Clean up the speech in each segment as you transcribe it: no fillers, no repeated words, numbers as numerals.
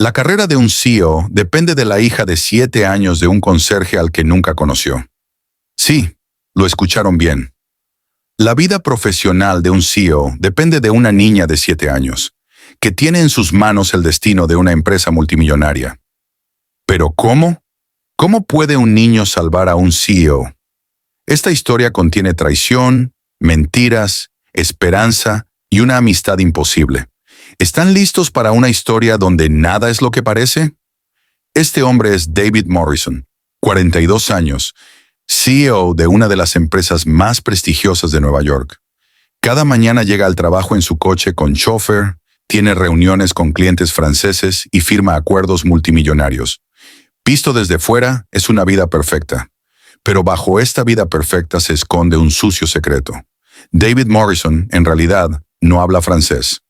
La carrera de un CEO depende de la hija de 7 años de un conserje al que nunca conoció. Sí, lo escucharon bien. La vida profesional de un CEO depende de una niña de 7 años, que tiene en sus manos el destino de una empresa multimillonaria. ¿Pero cómo? ¿Cómo puede un niño salvar a un CEO? Esta historia contiene traición, mentiras, esperanza y una amistad imposible. ¿Están listos para una historia donde nada es lo que parece? Este hombre es David Morrison, 42 años, CEO de una de las empresas más prestigiosas de Nueva York. Cada mañana llega al trabajo en su coche con chófer, tiene reuniones con clientes franceses y firma acuerdos multimillonarios. Visto desde fuera, es una vida perfecta. Pero bajo esta vida perfecta se esconde un sucio secreto. David Morrison, en realidad, no habla francés.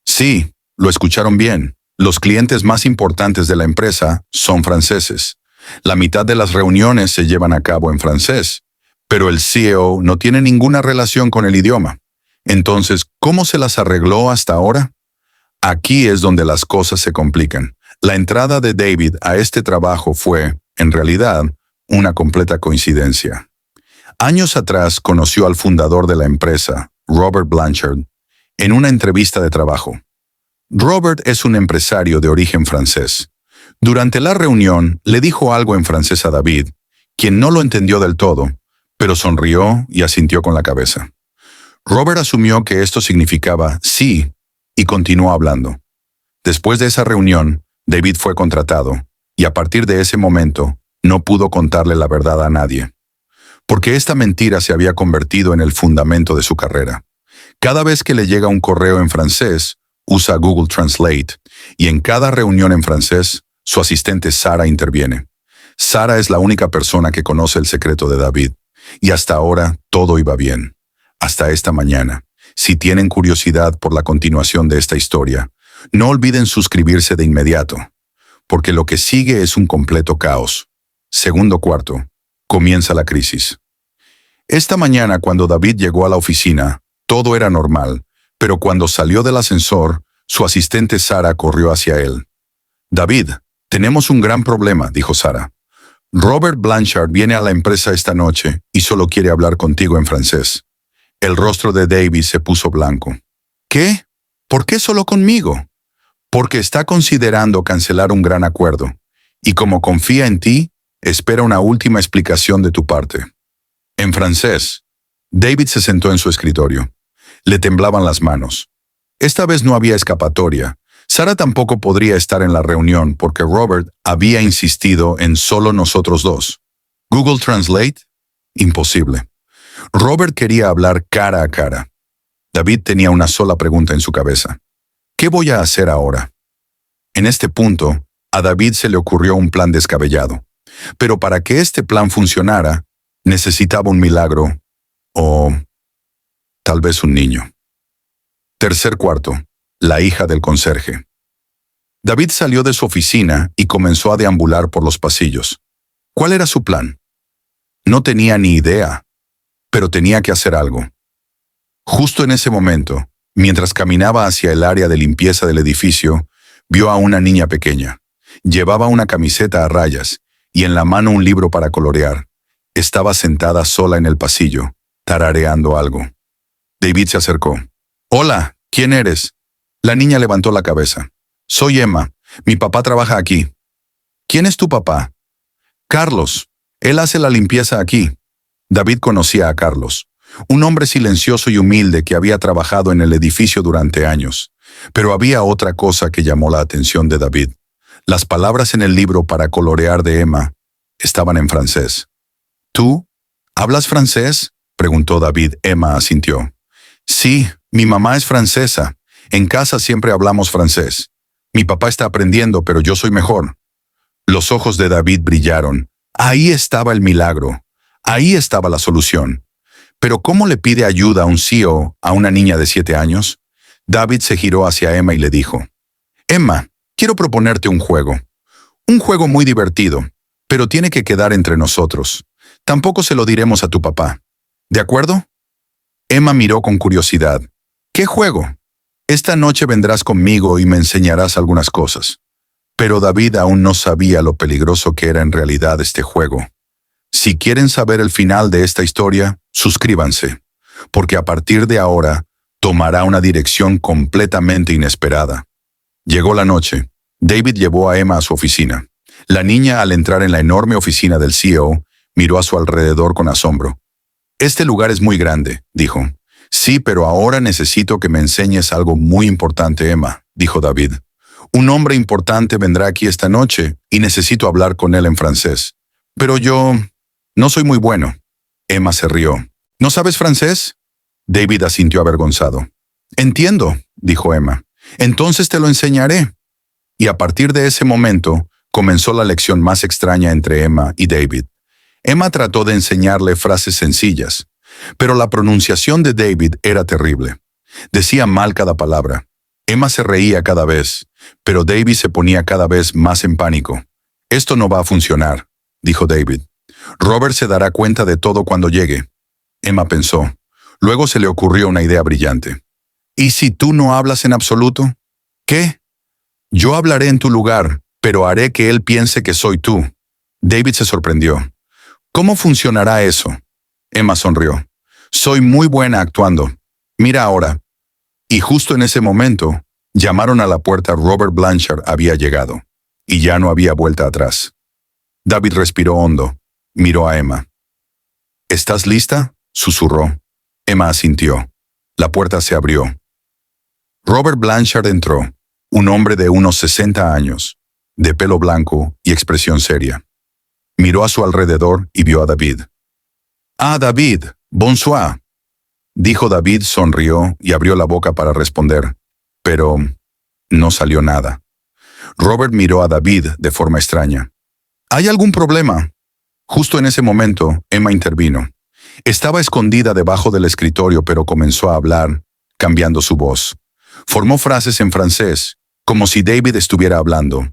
Sí, lo escucharon bien. Los clientes más importantes de la empresa son franceses. La mitad de las reuniones se llevan a cabo en francés, pero el CEO no tiene ninguna relación con el idioma. Entonces, ¿cómo se las arregló hasta ahora? Aquí es donde las cosas se complican. La entrada de David a este trabajo fue, en realidad, una completa coincidencia. Años atrás conoció al fundador de la empresa, Robert Blanchard, en una entrevista de trabajo. Robert es un empresario de origen francés. Durante la reunión, le dijo algo en francés a David, quien no lo entendió del todo, pero sonrió y asintió con la cabeza. Robert asumió que esto significaba sí y continuó hablando. Después de esa reunión, David fue contratado y a partir de ese momento no pudo contarle la verdad a nadie, porque esta mentira se había convertido en el fundamento de su carrera. Cada vez que le llega un correo en francés, usa Google Translate y en cada reunión en francés, su asistente Sara interviene. Sara es la única persona que conoce el secreto de David y hasta ahora todo iba bien. Hasta esta mañana. Si tienen curiosidad por la continuación de esta historia, no olviden suscribirse de inmediato, porque lo que sigue es un completo caos. Segundo cuarto. Comienza la crisis. Esta mañana, cuando David llegó a la oficina, todo era normal, pero cuando salió del ascensor, su asistente Sara corrió hacia él. «David, tenemos un gran problema», dijo Sara. «Robert Blanchard viene a la empresa esta noche y solo quiere hablar contigo en francés». El rostro de David se puso blanco. «¿Qué? ¿Por qué solo conmigo?» «Porque está considerando cancelar un gran acuerdo, y como confía en ti, espera una última explicación de tu parte». En francés, David se sentó en su escritorio. Le temblaban las manos. Esta vez no había escapatoria. Sara tampoco podría estar en la reunión porque Robert había insistido en solo nosotros dos. ¿Google Translate? Imposible. Robert quería hablar cara a cara. David tenía una sola pregunta en su cabeza. ¿Qué voy a hacer ahora? En este punto, a David se le ocurrió un plan descabellado. Pero para que este plan funcionara, necesitaba un milagro o tal vez un niño. Tercer cuarto. La hija del conserje. David salió de su oficina y comenzó a deambular por los pasillos. ¿Cuál era su plan? No tenía ni idea, pero tenía que hacer algo. Justo en ese momento, mientras caminaba hacia el área de limpieza del edificio, vio a una niña pequeña. Llevaba una camiseta a rayas y en la mano un libro para colorear. Estaba sentada sola en el pasillo, tarareando algo. David se acercó. «Hola, ¿quién eres?» La niña levantó la cabeza. «Soy Emma. Mi papá trabaja aquí». «¿Quién es tu papá?» «Carlos. Él hace la limpieza aquí». David conocía a Carlos, un hombre silencioso y humilde que había trabajado en el edificio durante años. Pero había otra cosa que llamó la atención de David. Las palabras en el libro para colorear de Emma estaban en francés. «¿Tú? ¿Hablas francés?», preguntó David. Emma asintió. «Sí, mi mamá es francesa. En casa siempre hablamos francés. Mi papá está aprendiendo, pero yo soy mejor». Los ojos de David brillaron. Ahí estaba el milagro. Ahí estaba la solución. Pero ¿cómo le pide ayuda a un CEO a una niña de 7 años? David se giró hacia Emma y le dijo, «Emma, quiero proponerte un juego. Un juego muy divertido, pero tiene que quedar entre nosotros. Tampoco se lo diremos a tu papá. ¿De acuerdo?» Emma miró con curiosidad. «¿Qué juego?» «Esta noche vendrás conmigo y me enseñarás algunas cosas». Pero David aún no sabía lo peligroso que era en realidad este juego. Si quieren saber el final de esta historia, suscríbanse, porque a partir de ahora tomará una dirección completamente inesperada. Llegó la noche. David llevó a Emma a su oficina. La niña, al entrar en la enorme oficina del CEO, miró a su alrededor con asombro. «Este lugar es muy grande», dijo. «Sí, pero ahora necesito que me enseñes algo muy importante, Emma», dijo David. «Un hombre importante vendrá aquí esta noche y necesito hablar con él en francés. Pero yo no soy muy bueno». Emma se rió. «¿No sabes francés?» David asintió avergonzado. «Entiendo», dijo Emma. «Entonces te lo enseñaré». Y a partir de ese momento, comenzó la lección más extraña entre Emma y David. Emma trató de enseñarle frases sencillas, pero la pronunciación de David era terrible. Decía mal cada palabra. Emma se reía cada vez, pero David se ponía cada vez más en pánico. «Esto no va a funcionar», dijo David. «Robert se dará cuenta de todo cuando llegue». Emma pensó. Luego se le ocurrió una idea brillante. «¿Y si tú no hablas en absoluto?» «¿Qué?» «Yo hablaré en tu lugar, pero haré que él piense que soy tú». David se sorprendió. «¿Cómo funcionará eso?» Emma sonrió. «Soy muy buena actuando. Mira ahora». Y justo en ese momento, llamaron a la puerta. Robert Blanchard había llegado, y ya no había vuelta atrás. David respiró hondo. Miró a Emma. «¿Estás lista?», susurró. Emma asintió. La puerta se abrió. Robert Blanchard entró, un hombre de unos 60 años, de pelo blanco y expresión seria. Miró a su alrededor y vio a David. «Ah, David, bonsoir», dijo David, sonrió y abrió la boca para responder, pero no salió nada. Robert miró a David de forma extraña. «¿Hay algún problema?». Justo en ese momento, Emma intervino. Estaba escondida debajo del escritorio, pero comenzó a hablar, cambiando su voz. Formó frases en francés, como si David estuviera hablando.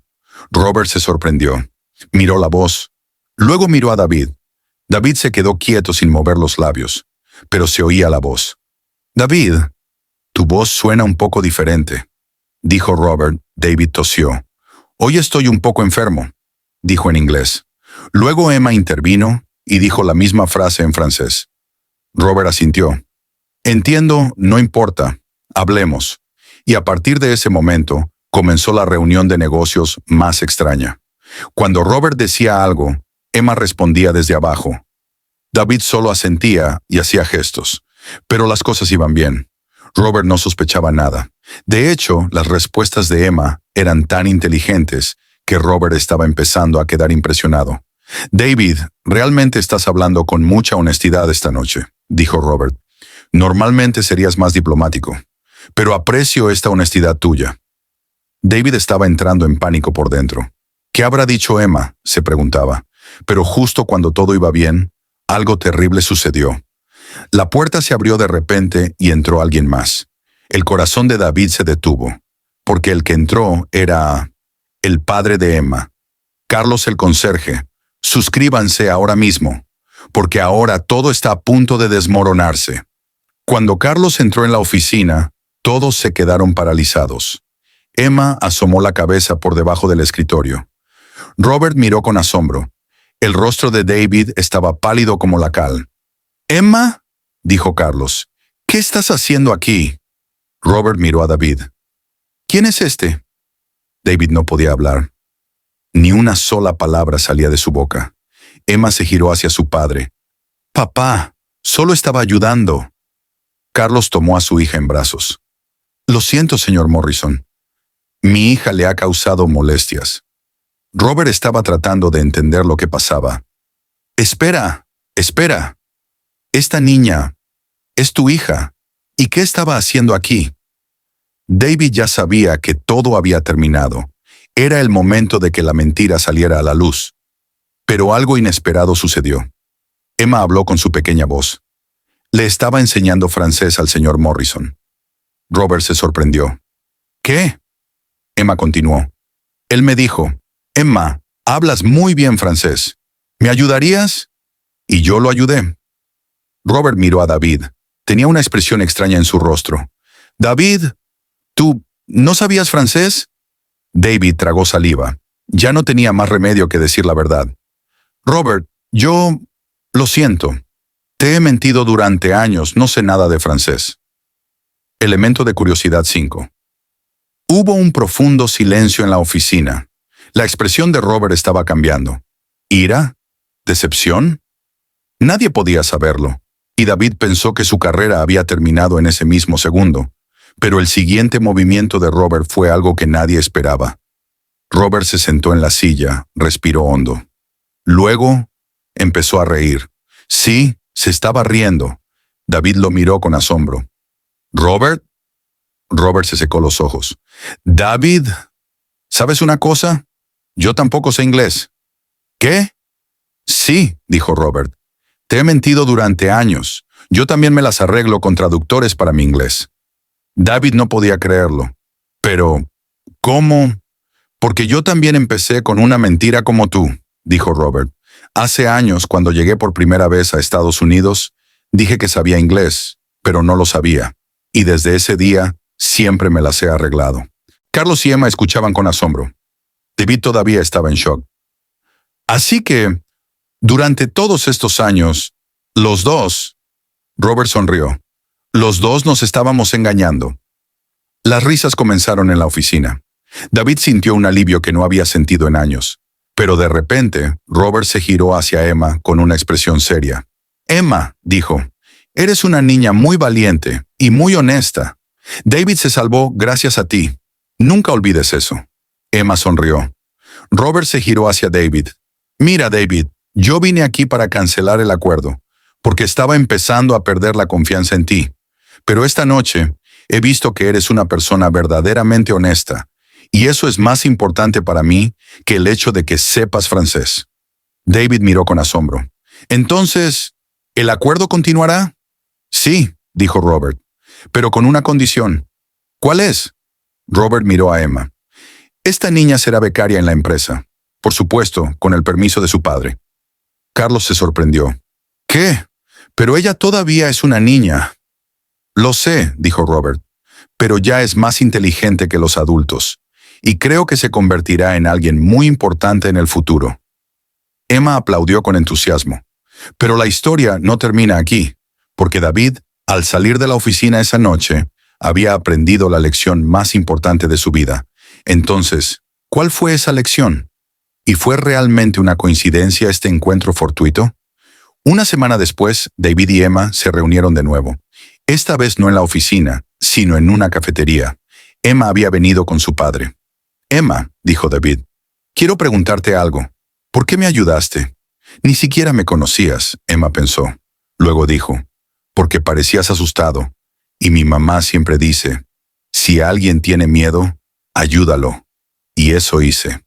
Robert se sorprendió. Miró la voz. Luego miró a David. David se quedó quieto sin mover los labios, pero se oía la voz. «David, tu voz suena un poco diferente», dijo Robert. David tosió. «Hoy estoy un poco enfermo», dijo en inglés. Luego Emma intervino y dijo la misma frase en francés. Robert asintió. «Entiendo, no importa. Hablemos». Y a partir de ese momento, comenzó la reunión de negocios más extraña. Cuando Robert decía algo, Emma respondía desde abajo. David solo asentía y hacía gestos, pero las cosas iban bien. Robert no sospechaba nada. De hecho, las respuestas de Emma eran tan inteligentes que Robert estaba empezando a quedar impresionado. «David, realmente estás hablando con mucha honestidad esta noche», dijo Robert. «Normalmente serías más diplomático, pero aprecio esta honestidad tuya». David estaba entrando en pánico por dentro. «¿Qué habrá dicho Emma?», se preguntaba. Pero justo cuando todo iba bien, algo terrible sucedió. La puerta se abrió de repente y entró alguien más. El corazón de David se detuvo, porque el que entró era el padre de Emma, Carlos el conserje. Suscríbanse ahora mismo, porque ahora todo está a punto de desmoronarse. Cuando Carlos entró en la oficina, todos se quedaron paralizados. Emma asomó la cabeza por debajo del escritorio. Robert miró con asombro. El rostro de David estaba pálido como la cal. «Emma», dijo Carlos, «¿qué estás haciendo aquí?». Robert miró a David. «¿Quién es este?». David no podía hablar. Ni una sola palabra salía de su boca. Emma se giró hacia su padre. «Papá, solo estaba ayudando». Carlos tomó a su hija en brazos. «Lo siento, señor Morrison. Mi hija le ha causado molestias». Robert estaba tratando de entender lo que pasaba. «Espera, espera. Esta niña es tu hija. ¿Y qué estaba haciendo aquí?». David ya sabía que todo había terminado. Era el momento de que la mentira saliera a la luz. Pero algo inesperado sucedió. Emma habló con su pequeña voz. Le estaba enseñando francés al señor Morrison. Robert se sorprendió. «¿Qué?». Emma continuó. «Él me dijo, Emma, hablas muy bien francés. ¿Me ayudarías?». Y yo lo ayudé. Robert miró a David. Tenía una expresión extraña en su rostro. «David, ¿tú no sabías francés?». David tragó saliva. Ya no tenía más remedio que decir la verdad. Robert, lo siento. Te he mentido durante años, no sé nada de francés. Elemento de curiosidad 5. Hubo un profundo silencio en la oficina. La expresión de Robert estaba cambiando. ¿Ira? ¿Decepción? Nadie podía saberlo, y David pensó que su carrera había terminado en ese mismo segundo. Pero el siguiente movimiento de Robert fue algo que nadie esperaba. Robert se sentó en la silla, respiró hondo. Luego empezó a reír. Sí, se estaba riendo. David lo miró con asombro. ¿Robert? Robert se secó los ojos. David, ¿sabes una cosa? Yo tampoco sé inglés. ¿Qué? Sí, dijo Robert. Te he mentido durante años. Yo también me las arreglo con traductores para mi inglés. David no podía creerlo. Pero, ¿cómo? Porque yo también empecé con una mentira como tú, dijo Robert. Hace años, cuando llegué por primera vez a Estados Unidos, dije que sabía inglés, pero no lo sabía. Y desde ese día, siempre me las he arreglado. Carlos y Emma escuchaban con asombro. David todavía estaba en shock. Así que, durante todos estos años, los dos, Robert sonrió, los dos nos estábamos engañando. Las risas comenzaron en la oficina. David sintió un alivio que no había sentido en años. Pero de repente, Robert se giró hacia Emma con una expresión seria. Emma, dijo, eres una niña muy valiente y muy honesta. David se salvó gracias a ti. Nunca olvides eso. Emma sonrió. Robert se giró hacia David. Mira, David, yo vine aquí para cancelar el acuerdo, porque estaba empezando a perder la confianza en ti. Pero esta noche he visto que eres una persona verdaderamente honesta, y eso es más importante para mí que el hecho de que sepas francés. David miró con asombro. Entonces, ¿el acuerdo continuará? Sí, dijo Robert, pero con una condición. ¿Cuál es? Robert miró a Emma. Esta niña será becaria en la empresa. Por supuesto, con el permiso de su padre. Carlos se sorprendió. ¿Qué? Pero ella todavía es una niña. Lo sé, dijo Robert, pero ya es más inteligente que los adultos, y creo que se convertirá en alguien muy importante en el futuro. Emma aplaudió con entusiasmo. Pero la historia no termina aquí, porque David, al salir de la oficina esa noche, había aprendido la lección más importante de su vida. Entonces, ¿cuál fue esa lección? ¿Y fue realmente una coincidencia este encuentro fortuito? Una semana después, David y Emma se reunieron de nuevo. Esta vez no en la oficina, sino en una cafetería. Emma había venido con su padre. Emma, dijo David, quiero preguntarte algo. ¿Por qué me ayudaste? Ni siquiera me conocías, Emma pensó. Luego dijo, porque parecías asustado. Y mi mamá siempre dice, si alguien tiene miedo, ayúdalo. Y eso hice.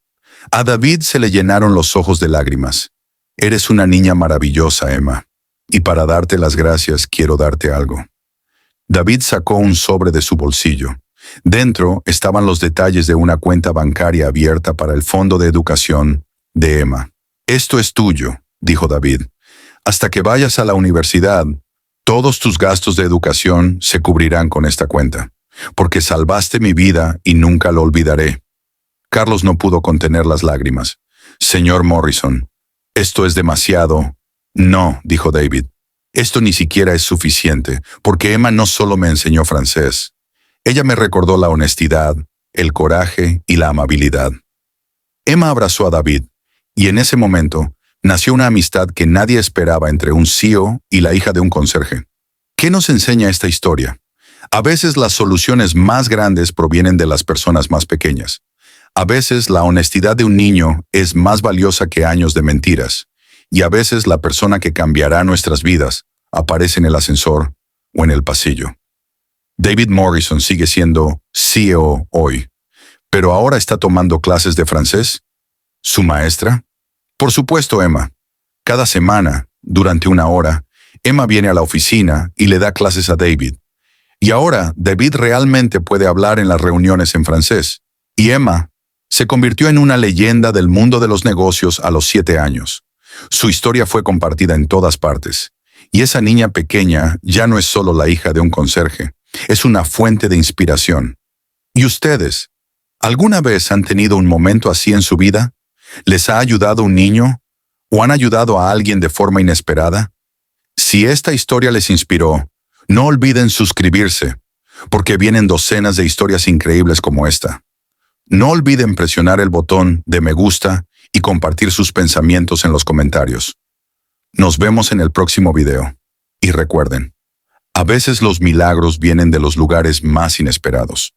A David se le llenaron los ojos de lágrimas. Eres una niña maravillosa, Emma. Y para darte las gracias quiero darte algo. David sacó un sobre de su bolsillo. Dentro estaban los detalles de una cuenta bancaria abierta para el Fondo de Educación de Emma. Esto es tuyo, dijo David. Hasta que vayas a la universidad, todos tus gastos de educación se cubrirán con esta cuenta, porque salvaste mi vida y nunca lo olvidaré. Carlos no pudo contener las lágrimas. Señor Morrison, esto es demasiado. No, dijo David. Esto ni siquiera es suficiente, porque Emma no solo me enseñó francés. Ella me recordó la honestidad, el coraje y la amabilidad. Emma abrazó a David, y en ese momento nació una amistad que nadie esperaba entre un CEO y la hija de un conserje. ¿Qué nos enseña esta historia? A veces las soluciones más grandes provienen de las personas más pequeñas. A veces la honestidad de un niño es más valiosa que años de mentiras, y a veces la persona que cambiará nuestras vidas aparece en el ascensor o en el pasillo. David Morrison sigue siendo CEO hoy, pero ahora está tomando clases de francés. ¿Su maestra? Por supuesto, Emma. Cada semana, durante una hora, Emma viene a la oficina y le da clases a David. Y ahora David realmente puede hablar en las reuniones en francés. Y Emma se convirtió en una leyenda del mundo de los negocios a los 7 años. Su historia fue compartida en todas partes. Y esa niña pequeña ya no es solo la hija de un conserje, es una fuente de inspiración. ¿Y ustedes? ¿Alguna vez han tenido un momento así en su vida? ¿Les ha ayudado un niño? ¿O han ayudado a alguien de forma inesperada? Si esta historia les inspiró, no olviden suscribirse, porque vienen docenas de historias increíbles como esta. No olviden presionar el botón de me gusta y compartir sus pensamientos en los comentarios. Nos vemos en el próximo video. Y recuerden, a veces los milagros vienen de los lugares más inesperados.